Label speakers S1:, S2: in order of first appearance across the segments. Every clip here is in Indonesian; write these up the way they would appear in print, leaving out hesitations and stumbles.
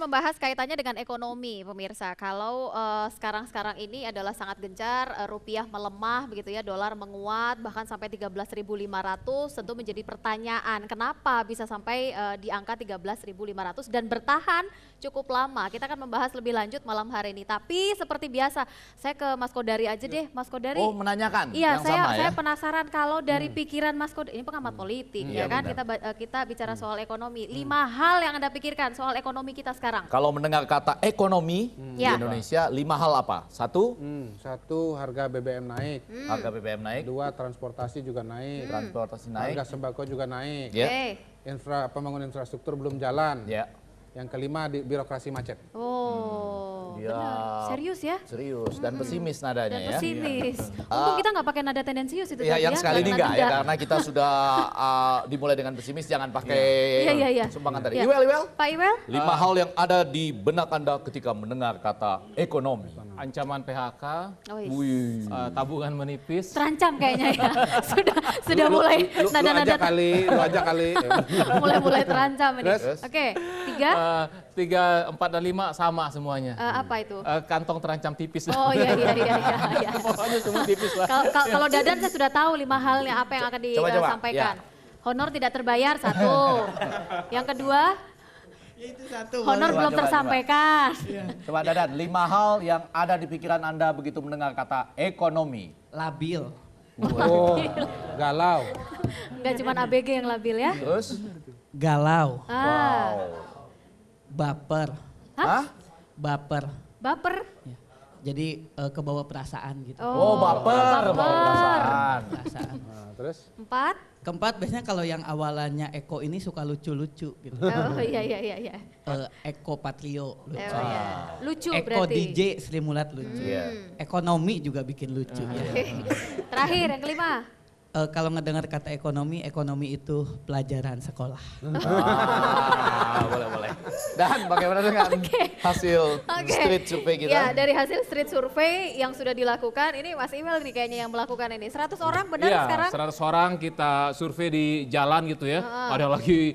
S1: membahas kaitannya dengan ekonomi, pemirsa. Kalau sekarang-sekarang ini adalah sangat gencar, rupiah melemah begitu ya, dolar menguat bahkan sampai 13.500, tentu menjadi pertanyaan kenapa bisa sampai di angka 13.500 dan bertahan cukup lama. Kita akan membahas lebih lanjut malam hari ini. Tapi seperti biasa, saya ke Mas Kodari aja deh, Mas Kodari.
S2: Oh, menanyakan
S1: Iya,
S2: yang sama
S1: saya
S2: ya?
S1: penasaran kalau dari pikiran Mas Kodari, ini pengamat politik ya
S2: Iya,
S1: kan,
S2: benar.
S1: kita bicara soal ekonomi. 5 hal yang Anda pikirkan soal ekonomi kita sekarang.
S2: Kalau mendengar kata ekonomi di
S1: Ya.
S2: Indonesia, 5 hal apa? Satu,
S3: Satu, harga BBM naik.
S2: harga BBM naik,
S3: Dua, transportasi juga naik.
S2: transportasi naik.
S3: Harga sembako juga naik.
S2: Ya.
S1: Oke.
S3: Pembangunan infrastruktur belum jalan.
S2: Ya.
S3: Yang kelima, birokrasi macet.
S1: Oh,
S2: Dia
S1: benar. Serius ya?
S2: serius dan pesimis nadanya
S1: Dan
S2: ya.
S1: pesimis. Untung kita nggak pakai nada tendensius itu
S2: Ya,
S1: tadi
S2: yang
S1: ya.
S2: sekali ini
S1: nada
S2: enggak ya,
S1: nada.
S2: karena kita sudah dimulai dengan pesimis, jangan pakai
S1: Iya.
S2: sumbangan tadi.
S1: Iya.
S2: Iwel.
S1: Pak Iwel?
S2: 5 hal yang ada di benak Anda ketika mendengar kata ekonomi.
S4: Ancaman PHK,
S1: Oh, iya.
S2: Wih.
S4: tabungan menipis,
S1: Terancam kayaknya ya. Sudah mulai
S3: Lu
S1: nada-nada
S3: aja kali.
S1: mulai terancam ini.
S3: Terus?
S1: Oke, 3
S4: 3, 4, dan 5 sama semuanya.
S1: apa itu?
S4: Kantong terancam tipis.
S1: Oh iya.
S4: Pokoknya semua tipis lah.
S1: Kalau Dadan saya sudah tahu 5 halnya apa yang akan
S2: Coba,
S1: disampaikan. Honor tidak terbayar, 1. Yang kedua, honor belum
S2: Coba.
S1: tersampaikan.
S2: Coba Dadan, 5 hal yang ada di pikiran Anda begitu mendengar kata ekonomi.
S5: Labil.
S3: Oh, galau.
S1: Enggak cuma ABG yang labil ya.
S2: Terus?
S5: Galau.
S2: Wow.
S5: Baper.
S2: Hah?
S5: Baper.
S1: Baper.
S5: Ya. Jadi kebawa perasaan gitu.
S2: Oh, baper. Bawa perasaan.
S5: Perasaan.
S3: Nah, terus?
S1: 4.
S5: Keempat, biasanya kalau yang awalannya Eko ini suka lucu-lucu gitu.
S1: Oh iya.
S5: Eko Patrio lucu.
S1: Oh, iya. Lucu
S5: Eko
S1: berarti.
S5: DJ Sri Mulat lucu.
S2: Iya.
S5: Ekonomi juga bikin lucu ya.
S1: Terakhir yang kelima.
S5: Kalau ngedengar kata ekonomi itu pelajaran sekolah.
S2: Boleh. Dan bagaimana dengan hasil
S1: Oke.
S2: street survey kita?
S1: Ya, dari hasil street survey yang sudah dilakukan, ini Mas Iwel nih kayaknya yang melakukan ini. 100 orang benar
S4: Iya,
S1: sekarang?
S4: 100 orang kita survei di jalan gitu ya. Ada lagi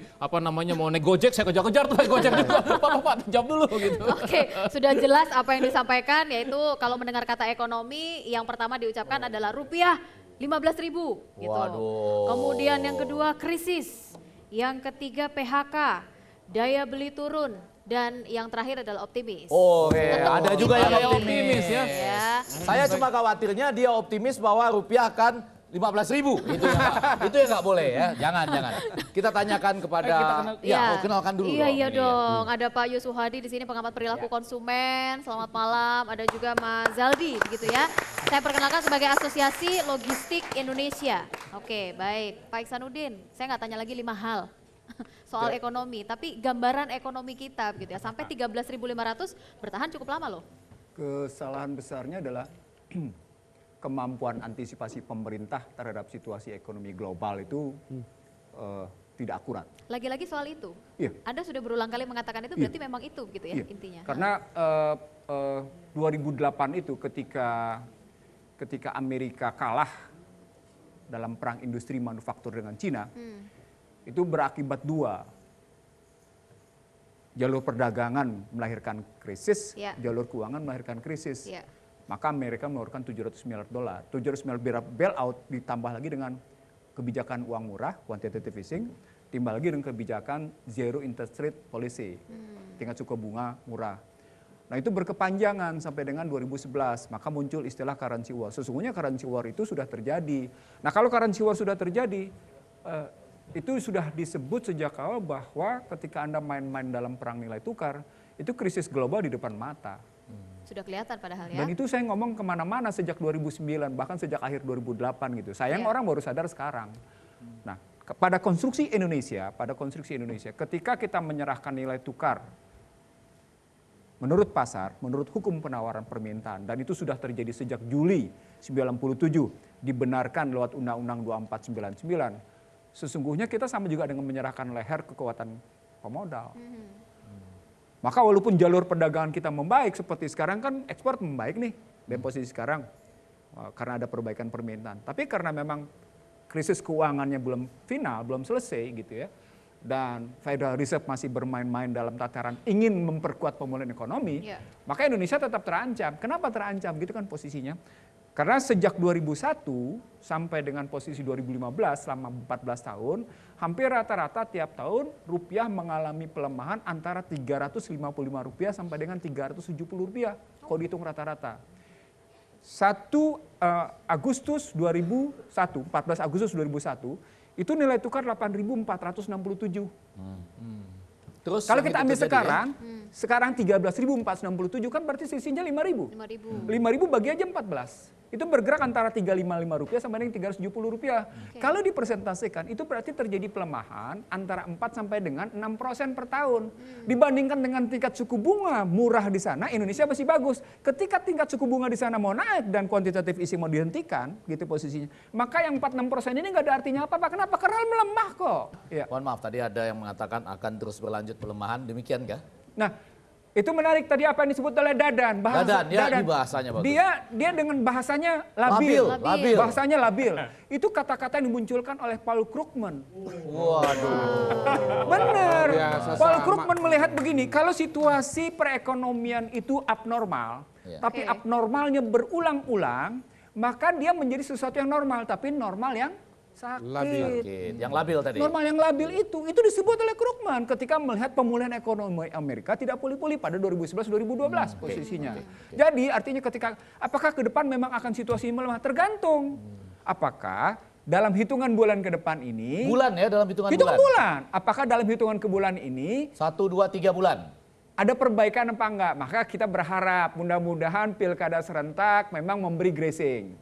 S4: mau naik Gojek, saya kejar-kejar tuh naik Gojek juga. Pak, jawab dulu gitu.
S1: Oke, sudah jelas apa yang disampaikan, yaitu kalau mendengar kata ekonomi, yang pertama diucapkan adalah rupiah 15.000 gitu.
S2: Waduh.
S1: Kemudian yang kedua krisis, yang ketiga PHK, daya beli turun, dan yang terakhir adalah optimis.
S2: Oke,
S1: Tentu
S2: ada juga
S1: kita
S2: yang optimis ya.
S1: Ya.
S2: Saya cuma khawatirnya dia optimis bahwa rupiah akan 15.000. Itu yang nggak boleh ya. Jangan. Kita tanyakan kepada kenalkan dulu.
S1: Iya
S2: dong.
S1: dong. Ada Pak Yusuf Hadi di sini, pengamat perilaku konsumen. Selamat malam. Ada juga Mas Zaldi begitu ya. Saya perkenalkan sebagai Asosiasi Logistik Indonesia. Oke, baik. Pak Iksanuddin, saya nggak tanya lagi 5 hal soal ekonomi, tapi gambaran ekonomi kita begitu ya. Sampai 13.500 bertahan cukup lama loh.
S6: Kesalahan besarnya adalah kemampuan antisipasi pemerintah terhadap situasi ekonomi global itu tidak akurat.
S1: Lagi-lagi soal itu.
S6: Iya.
S1: Anda sudah berulang kali mengatakan itu, berarti memang itu gitu ya
S6: Iya.
S1: intinya.
S6: Karena 2008 itu ketika Amerika kalah dalam perang industri manufaktur dengan Cina, itu berakibat 2. Jalur perdagangan melahirkan krisis,
S1: Ya.
S6: jalur keuangan melahirkan krisis.
S1: Iya.
S6: Maka Amerika mengeluarkan 700 miliar dolar. 700 miliar bailout ditambah lagi dengan kebijakan uang murah, quantitative easing, tambah lagi dengan kebijakan zero interest rate policy, tingkat suku bunga murah. Nah itu berkepanjangan sampai dengan 2011, maka muncul istilah currency war. Sesungguhnya currency war itu sudah terjadi. Nah kalau currency war sudah terjadi, itu sudah disebut sejak awal bahwa ketika Anda main-main dalam perang nilai tukar, itu krisis global di depan mata.
S1: Sudah kelihatan padahal ya.
S6: Dan itu saya ngomong kemana-mana sejak 2009, bahkan sejak akhir 2008 gitu. Sayang orang baru sadar sekarang. Nah, pada konstruksi Indonesia, ketika kita menyerahkan nilai tukar menurut pasar, menurut hukum penawaran permintaan, dan itu sudah terjadi sejak Juli 97, dibenarkan lewat Undang-Undang 2499, sesungguhnya kita sama juga dengan menyerahkan leher kekuatan pemodal. Maka walaupun jalur perdagangan kita membaik seperti sekarang kan ekspor membaik nih dari posisi sekarang karena ada perbaikan permintaan. Tapi karena memang krisis keuangannya belum final, belum selesai gitu ya. dan Federal Reserve masih bermain-main dalam tataran ingin memperkuat pemulihan ekonomi, maka Indonesia tetap terancam. Kenapa terancam? Gitu kan posisinya. Karena sejak 2001 sampai dengan posisi 2015 selama 14 tahun, hampir rata-rata tiap tahun rupiah mengalami pelemahan antara Rp355 sampai dengan Rp370 kalau dihitung rata-rata. 14 Agustus 2001, itu nilai tukar 8.467.
S2: Terus
S6: Kalau
S2: yang
S6: kita
S2: itu
S6: ambil
S2: terjadi,
S6: sekarang 13.467 kan berarti sisinya 5.000. 5.000 bagi aja 14. Itu bergerak antara Rp355 sampai dengan Rp370. Kalau dipresentasikan itu berarti terjadi pelemahan antara 4 sampai dengan 6% per tahun. Dibandingkan dengan tingkat suku bunga murah di sana, Indonesia masih bagus. Ketika tingkat suku bunga di sana mau naik dan kuantitatif easing mau dihentikan, gitu posisinya, maka yang 4-6% ini nggak ada artinya apa-apa. Kenapa? Karena melemah kok. Ya.
S2: Mohon maaf, tadi ada yang mengatakan akan terus berlanjut pelemahan, demikian kah?
S6: Nah, itu menarik tadi apa yang disebut oleh Dadan.
S2: Dadan, ya, ini bahasanya bagus.
S6: Dia dengan bahasanya labil. Bahasanya labil. Itu kata-kata yang dimunculkan oleh Paul Krugman.
S2: Waduh.
S6: Benar.
S3: Biasa
S6: Paul
S3: sama.
S6: Krugman melihat begini, kalau situasi perekonomian itu abnormal, tapi abnormalnya berulang-ulang, maka dia menjadi sesuatu yang normal, tapi normal yang sakit.
S2: Yang labil tadi.
S6: Normal yang labil itu disebut oleh Krugman ketika melihat pemulihan ekonomi Amerika tidak pulih-pulih pada 2011-2012 posisinya. Jadi artinya ketika apakah ke depan memang akan situasi melemah? Tergantung. Apakah dalam hitungan bulan ke depan ini?
S2: Bulan ya, dalam hitungan
S6: bulan. Apakah dalam hitungan ke bulan ini?
S2: 1, 2, 3 bulan.
S6: Ada perbaikan apa enggak? Maka kita berharap mudah-mudahan pilkada serentak memang memberi grazing.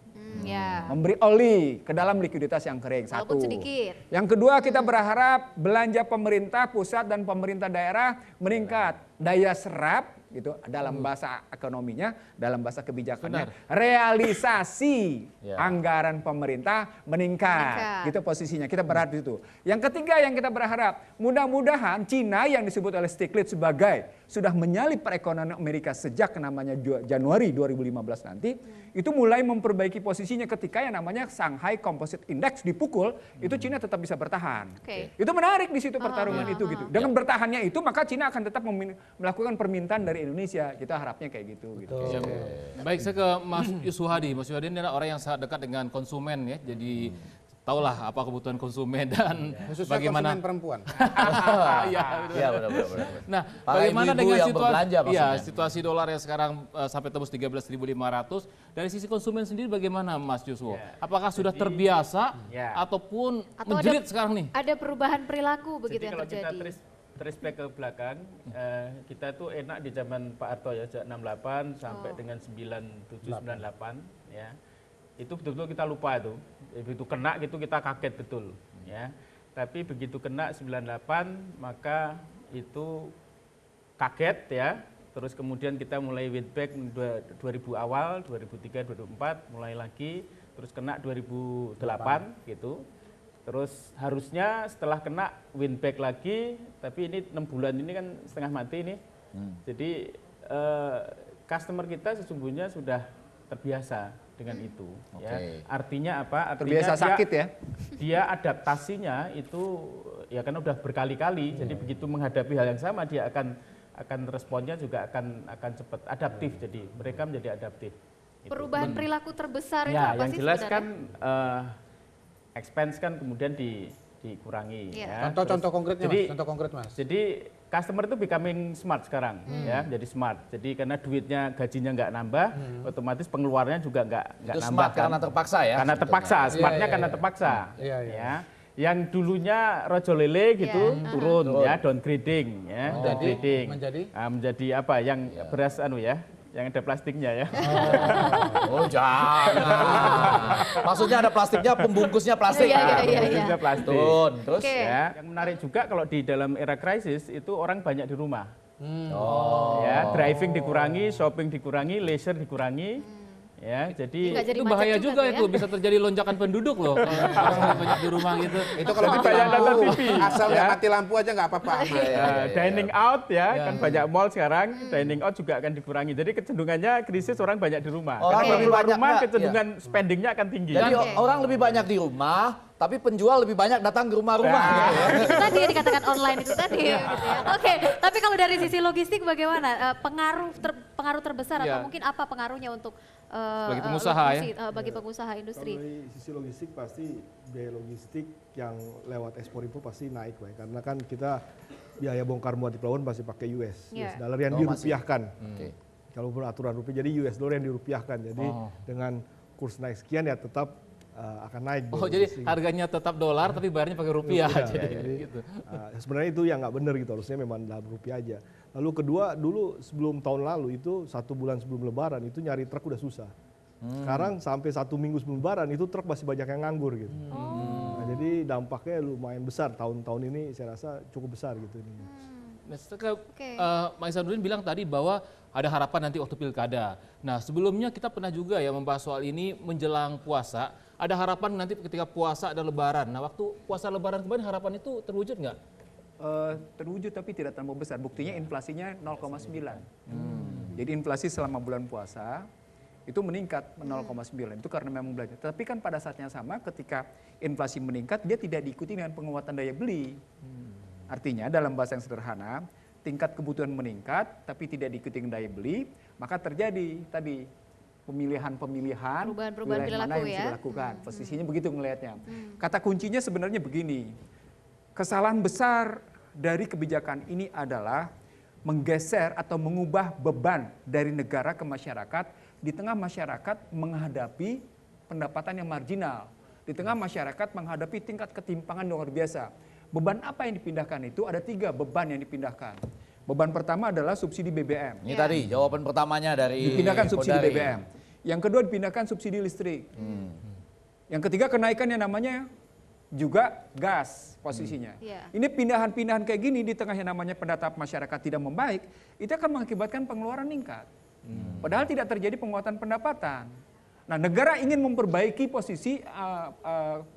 S6: Memberi oli ke dalam likuiditas yang kering.
S1: Walaupun
S6: Satu.
S1: sedikit.
S6: Yang kedua kita berharap belanja pemerintah pusat dan pemerintah daerah meningkat. Daya serap gitu dalam bahasa ekonominya, dalam bahasa kebijakannya, realisasi anggaran pemerintah meningkat. Gitu posisinya. Kita berharap itu. Yang ketiga yang kita berharap, mudah-mudahan Cina yang disebut oleh Stiglitz sebagai sudah menyalip perekonomian Amerika sejak namanya Januari 2015 nanti, itu mulai memperbaiki posisinya ketika yang namanya Shanghai Composite Index dipukul, itu Cina tetap bisa bertahan. Itu menarik di situ pertarungan itu gitu. Dengan bertahannya itu maka Cina akan tetap melakukan permintaan dari Indonesia. Kita harapnya kayak gitu.
S4: Baik, saya ke Mas Yuswadi. Mas Yuswadi ini adalah orang yang sangat dekat dengan konsumen ya. Jadi tahulah apa kebutuhan konsumen dan
S3: Khususnya
S4: bagaimana
S3: konsumen perempuan.
S2: Iya, benar.
S4: Nah,
S2: Para
S4: bagaimana
S2: ibu-ibu
S4: dengan
S2: yang berbelanja maksudnya.
S4: situasi dolar yang sekarang sampai tembus 13.500 dari sisi konsumen sendiri bagaimana Mas Yuswo? Apakah sudah terbiasa ataupun menjerit sekarang nih?
S1: Ada perubahan perilaku begitu yang
S7: kalau
S1: terjadi.
S7: kita trace back ke belakang, kita tuh enak di zaman Pak Harto ya, sejak 68 sampai dengan 97, 98 ya. Itu betul-betul kita lupa itu. Begitu kena gitu kita kaget betul ya. Tapi begitu kena 98 maka itu kaget ya. Terus kemudian kita mulai win back 2000 awal, 2003, 2004 mulai lagi, terus kena 2008 gitu. Terus harusnya setelah kena win back lagi, tapi ini 6 bulan ini kan setengah mati ini. Jadi customer kita sesungguhnya sudah terbiasa dengan itu. Ya. Artinya apa? Artinya
S6: Terbiasa sakit ya?
S7: Dia adaptasinya itu ya kan udah berkali-kali. Jadi begitu menghadapi hal yang sama dia akan responnya juga akan cepat adaptif. Jadi mereka menjadi adaptif.
S1: Perubahan perilaku terbesar itu
S7: Ya,
S1: apa
S7: yang
S1: sih
S7: jelas
S1: sebenarnya?
S7: kan expense kan kemudian dikurangi. Ya.
S3: Contoh konkretnya
S7: jadi,
S3: Mas, contoh konkret Mas.
S7: Jadi customer itu becoming smart sekarang, ya, jadi smart. Jadi karena duitnya gajinya nggak nambah, otomatis pengeluarannya juga nggak
S2: Itu
S7: nambah.
S2: smart
S7: Kan?
S2: karena terpaksa ya.
S7: Karena terpaksa, smartnya
S3: Iya,
S7: karena
S3: iya.
S7: terpaksa.
S3: Iya.
S7: Ya. Yang dulunya rojo lele gitu turun, ya, downgrading, ya, downgrading. Menjadi apa? Yang beras yang ada plastiknya ya.
S2: Oh jangan. Maksudnya ada plastiknya, pembungkusnya plastik.
S7: Pembungkusnya plastik.
S2: Terus
S7: ya, yang menarik juga kalau di dalam era krisis itu orang banyak di rumah. Ya, driving dikurangi, shopping dikurangi, leisure dikurangi. Ya, jadi
S1: Jadi
S4: itu bahaya juga
S1: ya.
S4: itu, bisa terjadi lonjakan penduduk loh. Kalau orang banyak di rumah gitu.
S3: Itu kalau mati
S7: banyak nonton
S3: lampu,
S7: TV,
S3: asal
S7: ya.
S3: nggak mati lampu aja nggak apa-apa.
S7: Dining out ya, kan banyak mall sekarang, dining out juga akan dikurangi. Jadi kecenderungannya krisis orang banyak di rumah.
S2: Orang
S7: Karena
S2: lebih
S7: keluar
S2: banyak
S7: rumah
S2: nggak?
S7: kecenderungan spendingnya akan tinggi.
S2: jadi orang lebih banyak di rumah, tapi penjual lebih banyak datang ke rumah-rumah. Gitu ya.
S1: Itu tadi yang dikatakan online itu tadi gitu ya. Oke, tapi kalau dari sisi logistik bagaimana? Pengaruh terbesar
S4: Iya.
S1: atau mungkin apa pengaruhnya untuk
S4: Bagi pengusaha
S1: bagi pengusaha industri?
S8: Kalau dari sisi logistik pasti biaya logistik yang lewat ekspor impor pasti naik, Pak. Karena kan kita biaya bongkar muat di pelabuhan pasti pakai US dollar yang dirupiahkan. Kalau peraturan rupiah jadi US dollar yang dirupiahkan. Jadi dengan kurs naik sekian ya tetap akan naik.
S4: Jadi harganya tetap dolar tapi bayarnya pakai rupiah. Jadi, gitu.
S8: Sebenarnya itu yang nggak benar gitu, harusnya memang dalam rupiah aja. Lalu kedua, dulu sebelum tahun lalu itu 1 bulan sebelum lebaran itu nyari truk udah susah. Sekarang sampai 1 minggu sebelum lebaran itu truk masih banyak yang nganggur gitu. Nah, jadi dampaknya lumayan besar tahun-tahun ini, saya rasa cukup besar gitu ini.
S1: Oke.
S4: Mas Ihsanuddin bilang tadi bahwa ada harapan nanti waktu pilkada. Nah sebelumnya kita pernah juga ya membahas soal ini menjelang puasa. Ada harapan nanti ketika puasa ada lebaran. Nah waktu puasa lebaran kemarin harapan itu terwujud nggak?
S6: Terwujud tapi tidak terlalu besar. Buktinya inflasinya 0,9. Jadi inflasi selama bulan puasa itu meningkat 0,9. Itu karena memang belanja. Tapi kan pada saatnya sama ketika inflasi meningkat dia tidak diikuti dengan penguatan daya beli. Artinya dalam bahasa yang sederhana, tingkat kebutuhan meningkat tapi tidak diikuti dengan daya beli, maka terjadi tadi pemilihan-pemilihan
S1: Perubahan-perubahan
S6: wilayah mana
S1: perilaku
S6: yang
S1: ya.
S6: bisa dilakukan. Posisinya begitu ngelihatnya. Kata kuncinya sebenarnya begini. Kesalahan besar dari kebijakan ini adalah menggeser atau mengubah beban dari negara ke masyarakat di tengah masyarakat menghadapi pendapatan yang marginal. Di tengah masyarakat menghadapi tingkat ketimpangan yang luar biasa. Beban apa yang dipindahkan itu? Ada 3 beban yang dipindahkan. Beban pertama adalah subsidi BBM.
S2: Ini tadi jawaban pertamanya dari
S6: Dipindahkan subsidi
S2: Kodari.
S6: BBM. Yang kedua dipindahkan subsidi listrik. Yang ketiga kenaikan yang namanya juga gas posisinya. Ini pindahan-pindahan kayak gini di tengah yang namanya pendapatan masyarakat tidak membaik, itu akan mengakibatkan pengeluaran meningkat. Padahal tidak terjadi penguatan pendapatan. Nah, negara ingin memperbaiki posisi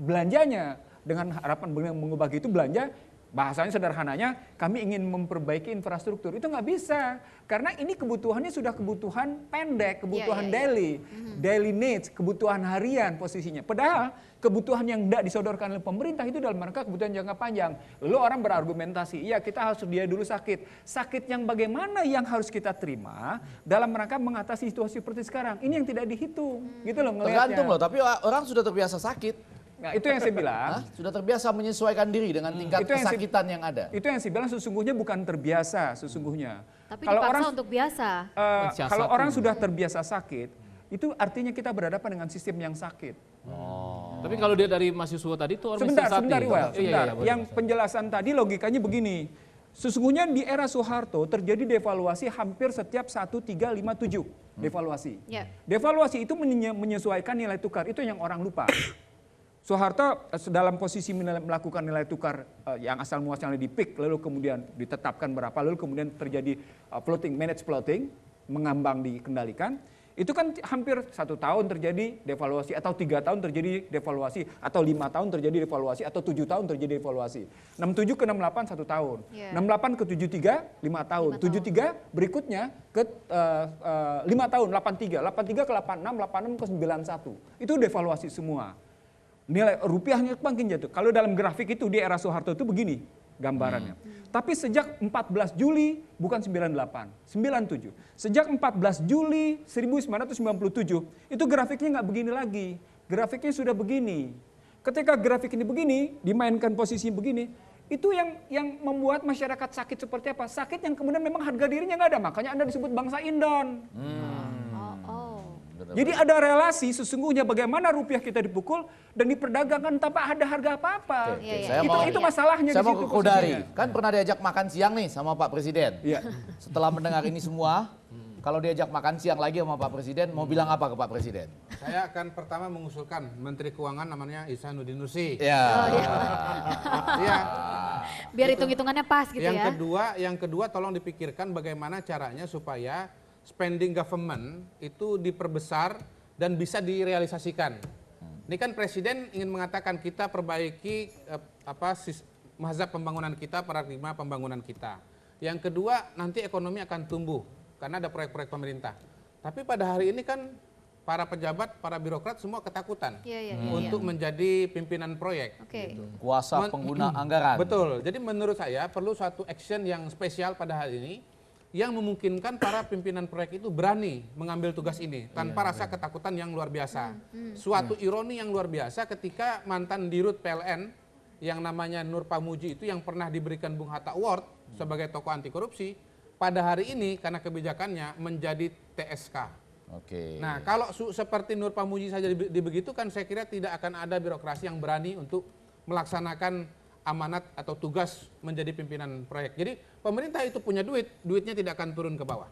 S6: belanjanya dengan harapan mengubah itu belanja. Bahasanya sederhananya, kami ingin memperbaiki infrastruktur. Itu nggak bisa, karena ini kebutuhannya sudah kebutuhan pendek, kebutuhan daily needs, kebutuhan harian posisinya. Padahal kebutuhan yang tidak disodorkan oleh pemerintah itu dalam rangka kebutuhan jangka panjang. Lalu orang berargumentasi, iya kita harus dia dulu sakit. Sakit yang bagaimana yang harus kita terima dalam rangka mengatasi situasi seperti sekarang. Ini yang tidak dihitung, gitu loh ngelihatnya.
S2: Tergantung loh, tapi orang sudah terbiasa sakit.
S6: Nah, itu yang saya bilang.
S2: Sudah terbiasa menyesuaikan diri dengan tingkat kesakitan yang ada.
S6: Itu yang saya bilang sesungguhnya bukan terbiasa sesungguhnya.
S1: Tapi dipaksa untuk biasa.
S6: Kalau orang sudah terbiasa sakit, itu artinya kita berhadapan dengan sistem yang sakit.
S4: Tapi kalau dia dari Mas Yuswo tadi itu orang
S6: Sebentar,
S4: Iya,
S6: sebentar. Yang penjelasan tadi logikanya begini. Sesungguhnya di era Soeharto terjadi devaluasi hampir setiap 1357 devaluasi. Devaluasi itu menyesuaikan nilai tukar, itu yang orang lupa. Soeharto dalam posisi melakukan nilai tukar yang asal muasalnya di peak, lalu kemudian ditetapkan berapa, lalu kemudian terjadi managed floating, mengambang dikendalikan. Itu kan hampir 1 tahun terjadi devaluasi, atau 3 tahun terjadi devaluasi, atau 5 tahun terjadi devaluasi, atau 7 tahun terjadi devaluasi. 67 ke 68 1 tahun, 68 ke 73 5 tahun, 73 berikutnya ke 5 tahun 83, 83 ke 86, 86 ke 91. Itu devaluasi semua. Nilai rupiahnya makin jatuh. Kalau dalam grafik itu di era Soeharto itu begini gambarannya. Tapi sejak 14 Juli bukan 98, 97. Sejak 14 Juli 1997 itu grafiknya nggak begini lagi. Grafiknya sudah begini. Ketika grafik ini begini, dimainkan posisi begini, itu yang membuat masyarakat sakit seperti apa? Sakit yang kemudian memang harga dirinya nggak ada. Makanya Anda disebut bangsa Indon. Jadi ada relasi sesungguhnya bagaimana rupiah kita dipukul dan diperdagangkan tanpa ada harga apa-apa. Itu masalahnya
S2: Saya
S6: di
S2: mau
S6: situ
S2: ke Kodari.
S6: posisinya.
S2: Kan pernah diajak makan siang nih sama Pak Presiden. Setelah mendengar ini semua, kalau diajak makan siang lagi sama Pak Presiden, mau bilang apa ke Pak Presiden?
S3: Saya akan pertama mengusulkan Menteri Keuangan namanya Ihsanuddin Nursi.
S2: Iya.
S3: Iya.
S1: Biar hitung-hitungannya pas gitu
S3: Yang kedua tolong dipikirkan bagaimana caranya supaya spending government itu diperbesar dan bisa direalisasikan. Ini kan Presiden ingin mengatakan kita perbaiki mazhab pembangunan kita, paradigma pembangunan kita. Yang kedua nanti ekonomi akan tumbuh karena ada proyek-proyek pemerintah. Tapi pada hari ini kan para pejabat, para birokrat semua ketakutan
S1: Iya.
S3: untuk menjadi pimpinan proyek.
S1: Oke.
S2: Kuasa pengguna anggaran.
S3: Betul. Jadi menurut saya perlu suatu action yang spesial pada hari ini yang memungkinkan para pimpinan proyek itu berani mengambil tugas ini tanpa rasa ketakutan yang luar biasa. Suatu ironi yang luar biasa ketika mantan dirut PLN yang namanya Nur Pamuji itu yang pernah diberikan Bung Hatta Award sebagai tokoh anti korupsi, pada hari ini karena kebijakannya menjadi TSK.
S2: Oke.
S3: Nah, kalau seperti Nur Pamuji saja dibegitukan, saya kira tidak akan ada birokrasi yang berani untuk melaksanakan amanat atau tugas menjadi pimpinan proyek. Jadi pemerintah itu punya duit, duitnya tidak akan turun ke bawah.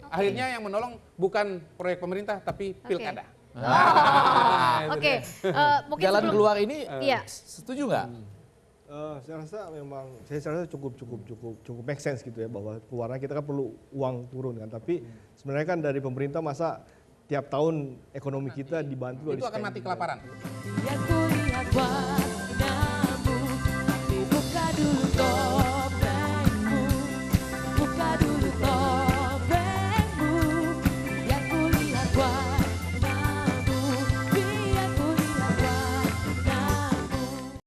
S3: Akhirnya yang menolong bukan proyek pemerintah tapi pilkada.
S1: Oke. Mungkin
S2: Jalan
S1: sebelum-
S2: keluar ini
S1: Iya.
S2: setuju nggak?
S8: Saya rasa memang saya rasa cukup make sense gitu ya, bahwa keluarnya kita kan perlu uang turun kan, tapi sebenarnya kan dari pemerintah masa tiap tahun ekonomi kita dibantu dari
S3: Itu akan mati
S8: spending.
S3: kelaparan.
S9: Ya ku